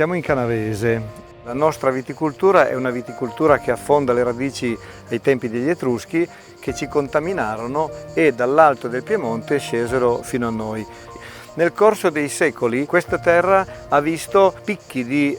Siamo in Canavese. La nostra viticoltura è una viticoltura che affonda le radici ai tempi degli Etruschi, che ci contaminarono e dall'alto del Piemonte scesero fino a noi. Nel corso dei secoli questa terra ha visto picchi di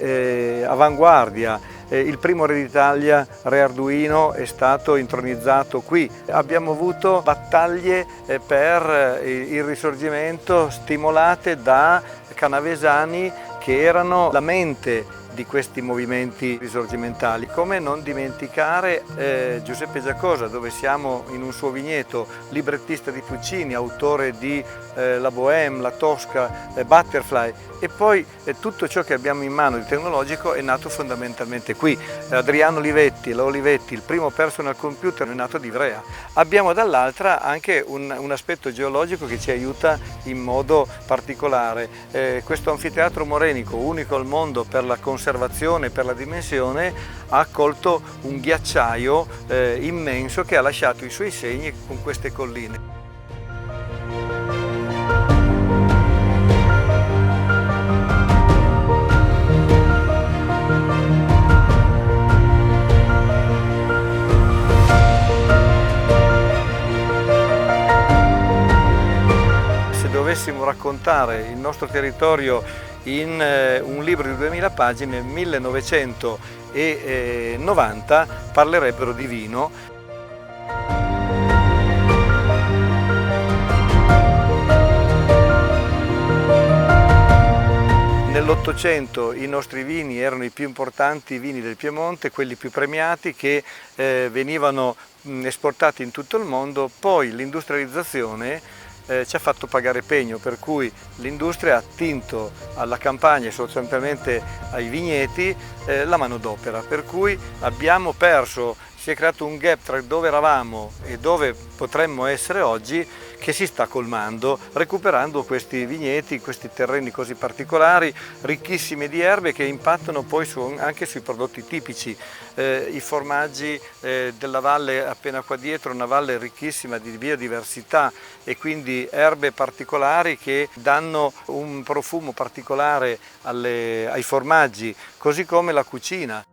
avanguardia. Il primo re d'Italia, Re Arduino, è stato intronizzato qui. Abbiamo avuto battaglie per il Risorgimento stimolate da canavesani che erano la mente di questi movimenti risorgimentali. Come non dimenticare Giuseppe Giacosa, dove siamo in un suo vigneto, librettista di Puccini, autore di La Bohème, La Tosca, Butterfly, e poi tutto ciò che abbiamo in mano di tecnologico è nato fondamentalmente qui. Adriano Olivetti, la Olivetti, il primo personal computer, è nato ad Ivrea. Abbiamo dall'altra anche un aspetto geologico che ci aiuta in modo particolare. Questo anfiteatro morenico, unico al mondo per la conservazione, per la dimensione, ha accolto un ghiacciaio immenso che ha lasciato i suoi segni con queste colline. Se dovessimo raccontare il nostro territorio in un libro di 2000 pagine, 1990 parlerebbero di vino. Nell'Ottocento i nostri vini erano i più importanti vini del Piemonte, quelli più premiati, che venivano esportati in tutto il mondo. Poi l'industrializzazione ci ha fatto pagare pegno, per cui l'industria ha attinto alla campagna e sostanzialmente ai vigneti la manodopera, per cui abbiamo perso, si è creato un gap tra dove eravamo e dove potremmo essere oggi, che si sta colmando recuperando questi vigneti, questi terreni così particolari, ricchissimi di erbe, che impattano poi anche sui prodotti tipici. I formaggi della valle appena qua dietro, una valle ricchissima di biodiversità e quindi erbe particolari che danno un profumo particolare ai formaggi, così come la cucina.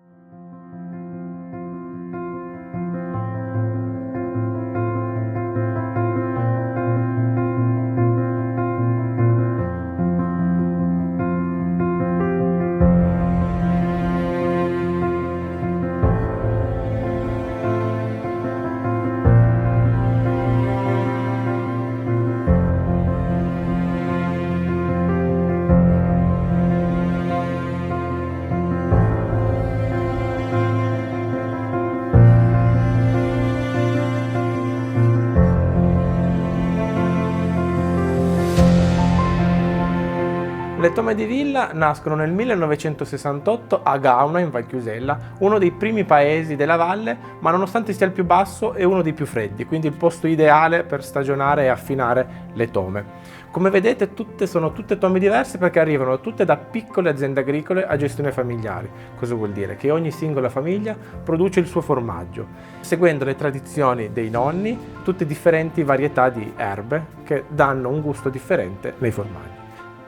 Le Tome di Villa nascono nel 1968 a Gauna, in Val Chiusella, uno dei primi paesi della valle, ma nonostante sia il più basso è uno dei più freddi, quindi il posto ideale per stagionare e affinare le tome. Come vedete sono tutte tome diverse perché arrivano tutte da piccole aziende agricole a gestione familiare. Cosa vuol dire? Che ogni singola famiglia produce il suo formaggio, seguendo le tradizioni dei nonni, tutte differenti varietà di erbe che danno un gusto differente nei formaggi.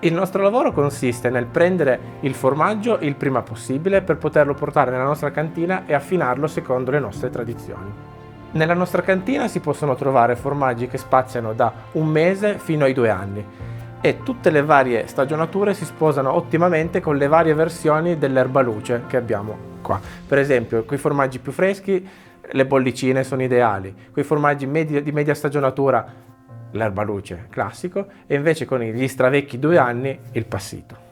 Il nostro lavoro consiste nel prendere il formaggio il prima possibile per poterlo portare nella nostra cantina e affinarlo secondo le nostre tradizioni. Nella nostra cantina si possono trovare formaggi che spaziano da un mese fino ai 2 anni e tutte le varie stagionature si sposano ottimamente con le varie versioni dell'erbaluce che abbiamo qua. Per esempio, con i formaggi più freschi le bollicine sono ideali, con i formaggi di media stagionatura l'erbaluce classico e invece con gli stravecchi 2 anni il passito.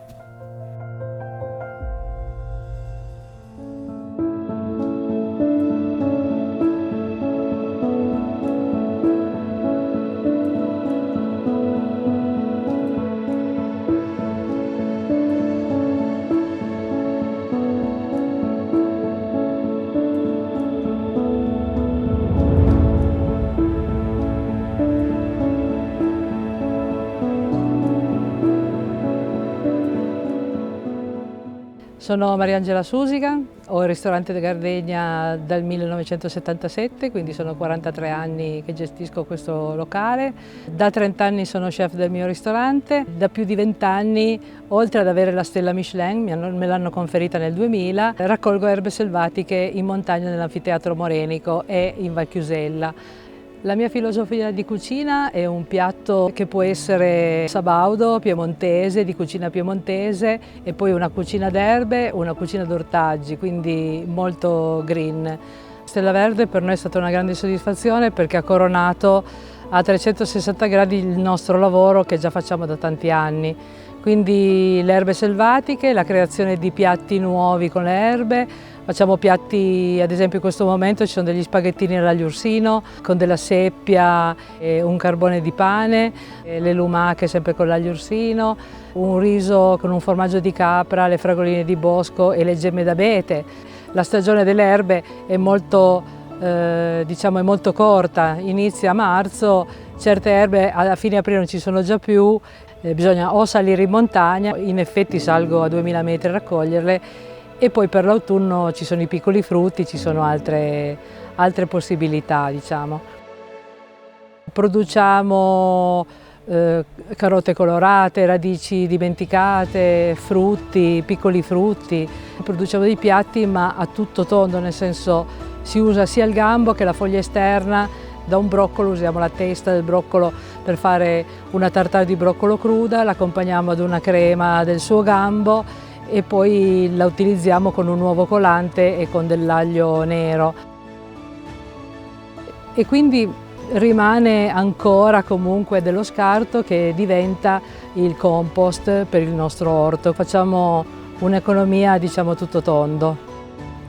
Sono Mariangela Susica, ho il ristorante De Gardegna dal 1977, quindi sono 43 anni che gestisco questo locale. Da 30 anni sono chef del mio ristorante, da più di 20 anni, oltre ad avere la stella Michelin, me l'hanno conferita nel 2000, raccolgo erbe selvatiche in montagna nell'Anfiteatro Morenico e in Val Chiusella. La mia filosofia di cucina è un piatto che può essere sabaudo, piemontese, di cucina piemontese, e poi una cucina d'erbe, una cucina d'ortaggi, quindi molto green. Stella Verde per noi è stata una grande soddisfazione perché ha coronato a 360 gradi il nostro lavoro che già facciamo da tanti anni. Quindi le erbe selvatiche, la creazione di piatti nuovi con le erbe. Facciamo piatti, ad esempio in questo momento ci sono degli spaghettini all'aglio ursino con della seppia e un carbone di pane, le lumache sempre con l'aglio ursino, un riso con un formaggio di capra, le fragoline di bosco e le gemme d'abete. La stagione delle erbe è molto, è molto corta, inizia a marzo, certe erbe a fine aprile non ci sono già più, bisogna o salire in montagna, in effetti salgo a 2000 metri a raccoglierle, e poi per l'autunno ci sono i piccoli frutti, ci sono altre possibilità, diciamo. Produciamo carote colorate, radici dimenticate, frutti, piccoli frutti. Produciamo dei piatti ma a tutto tondo, nel senso si usa sia il gambo che la foglia esterna. Da un broccolo usiamo la testa del broccolo per fare una tartare di broccolo cruda, l'accompagniamo ad una crema del suo gambo e poi la utilizziamo con un uovo colante e con dell'aglio nero. E quindi rimane ancora comunque dello scarto che diventa il compost per il nostro orto. Facciamo un'economia, diciamo, tutto tondo.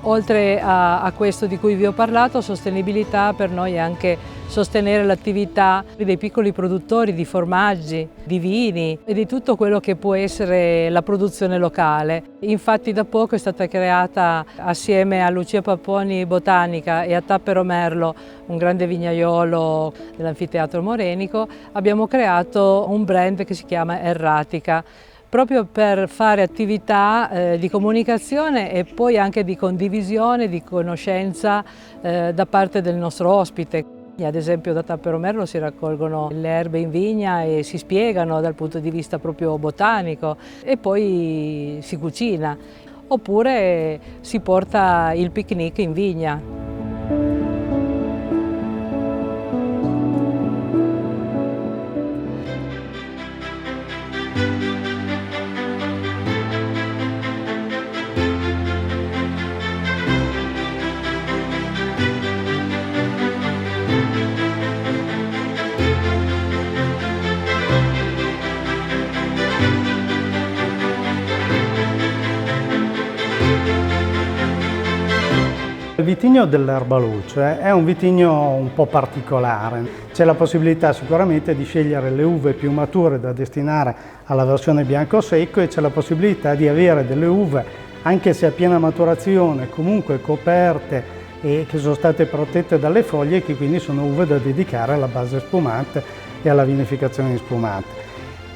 Oltre a questo di cui vi ho parlato, sostenibilità per noi è anche sostenere l'attività dei piccoli produttori di formaggi, di vini e di tutto quello che può essere la produzione locale. Infatti da poco è stata creata, assieme a Lucia Papponi Botanica e a Tappero Merlo, un grande vignaiolo dell'Anfiteatro Morenico, abbiamo creato un brand che si chiama Erratica, proprio per fare attività di comunicazione e poi anche di condivisione, di conoscenza da parte del nostro ospite. Ad esempio da Tappero Merlo si raccolgono le erbe in vigna e si spiegano dal punto di vista proprio botanico e poi si cucina, oppure si porta il picnic in vigna. Il vitigno dell'Erbaluce è un vitigno un po' particolare. C'è la possibilità sicuramente di scegliere le uve più mature da destinare alla versione bianco secco e c'è la possibilità di avere delle uve, anche se a piena maturazione, comunque coperte e che sono state protette dalle foglie e che quindi sono uve da dedicare alla base spumante e alla vinificazione di spumante.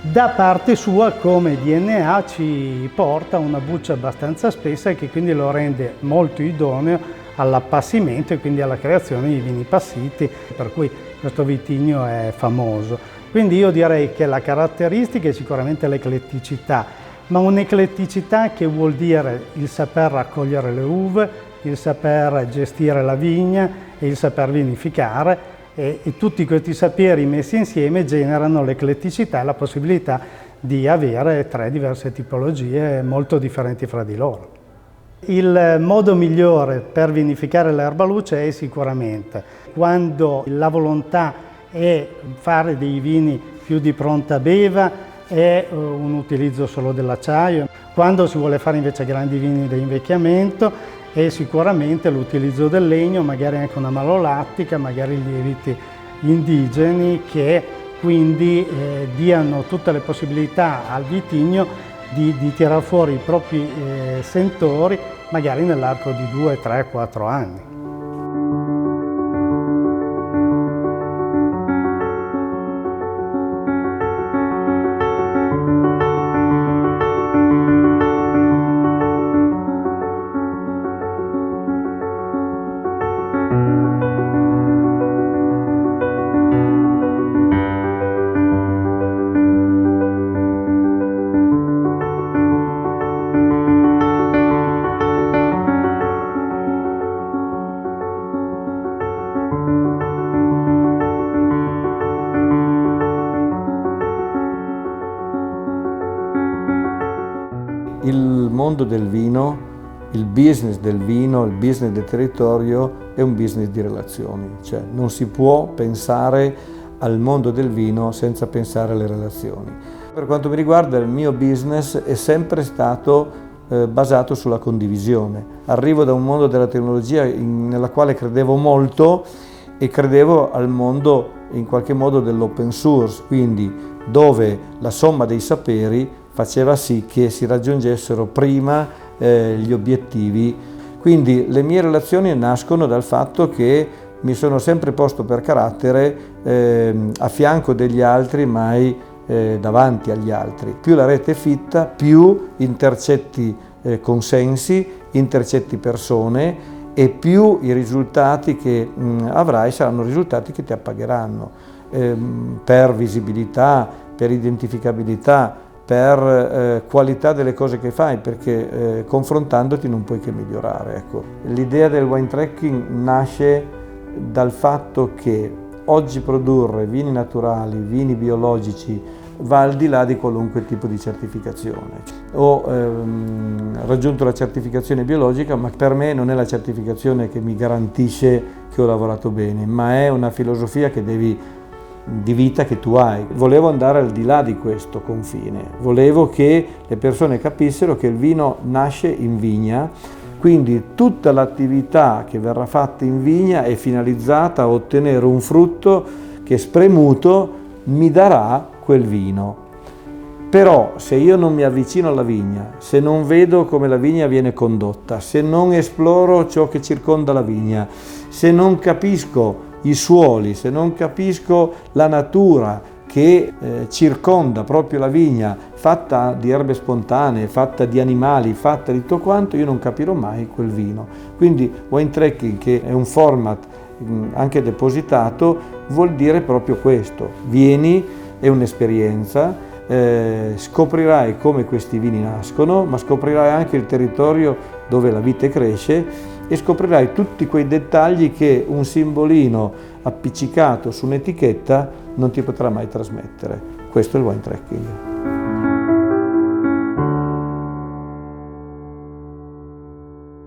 Da parte sua, come DNA, ci porta una buccia abbastanza spessa che quindi lo rende molto idoneo all'appassimento e quindi alla creazione di vini passiti, per cui questo vitigno è famoso. Quindi io direi che la caratteristica è sicuramente l'ecletticità, ma un'ecletticità che vuol dire il saper raccogliere le uve, il saper gestire la vigna e il saper vinificare, e tutti questi saperi messi insieme generano l'ecletticità e la possibilità di avere 3 diverse tipologie molto differenti fra di loro. Il modo migliore per vinificare l'Erbaluce è sicuramente quando la volontà è fare dei vini più di pronta beva, è un utilizzo solo dell'acciaio. Quando si vuole fare invece grandi vini da invecchiamento è sicuramente l'utilizzo del legno, magari anche una malolattica, magari lieviti indigeni che quindi diano tutte le possibilità al vitigno di tirar fuori i propri sentori magari nell'arco di 2, 3, 4 anni. mondo del vino, il business del vino, il business del territorio è un business di relazioni, cioè non si può pensare al mondo del vino senza pensare alle relazioni. Per quanto mi riguarda, il mio business è sempre stato basato sulla condivisione. Arrivo da un mondo della tecnologia nella quale credevo molto e credevo al mondo in qualche modo dell'open source, quindi dove la somma dei saperi faceva sì che si raggiungessero prima gli obiettivi. Quindi le mie relazioni nascono dal fatto che mi sono sempre posto per carattere a fianco degli altri, mai davanti agli altri. Più la rete è fitta, più intercetti consensi, intercetti persone e più i risultati che avrai saranno risultati che ti appagheranno per visibilità, per identificabilità, per qualità delle cose che fai, perché confrontandoti non puoi che migliorare. Ecco. L'idea del wine tracking nasce dal fatto che oggi produrre vini naturali, vini biologici, va al di là di qualunque tipo di certificazione. Ho raggiunto la certificazione biologica, ma per me non è la certificazione che mi garantisce che ho lavorato bene, ma è una filosofia di vita che tu hai. Volevo andare al di là di questo confine, volevo che le persone capissero che il vino nasce in vigna, quindi tutta l'attività che verrà fatta in vigna è finalizzata a ottenere un frutto che spremuto mi darà quel vino. Però se io non mi avvicino alla vigna, se non vedo come la vigna viene condotta, se non esploro ciò che circonda la vigna, se non capisco i suoli, se non capisco la natura che circonda proprio la vigna, fatta di erbe spontanee, fatta di animali, fatta di tutto quanto, io non capirò mai quel vino. Quindi wine tracking, che è un format anche depositato, vuol dire proprio questo. Vieni, è un'esperienza, scoprirai come questi vini nascono, ma scoprirai anche il territorio dove la vite cresce e scoprirai tutti quei dettagli che un simbolino appiccicato su un'etichetta non ti potrà mai trasmettere. Questo è il wine tracking.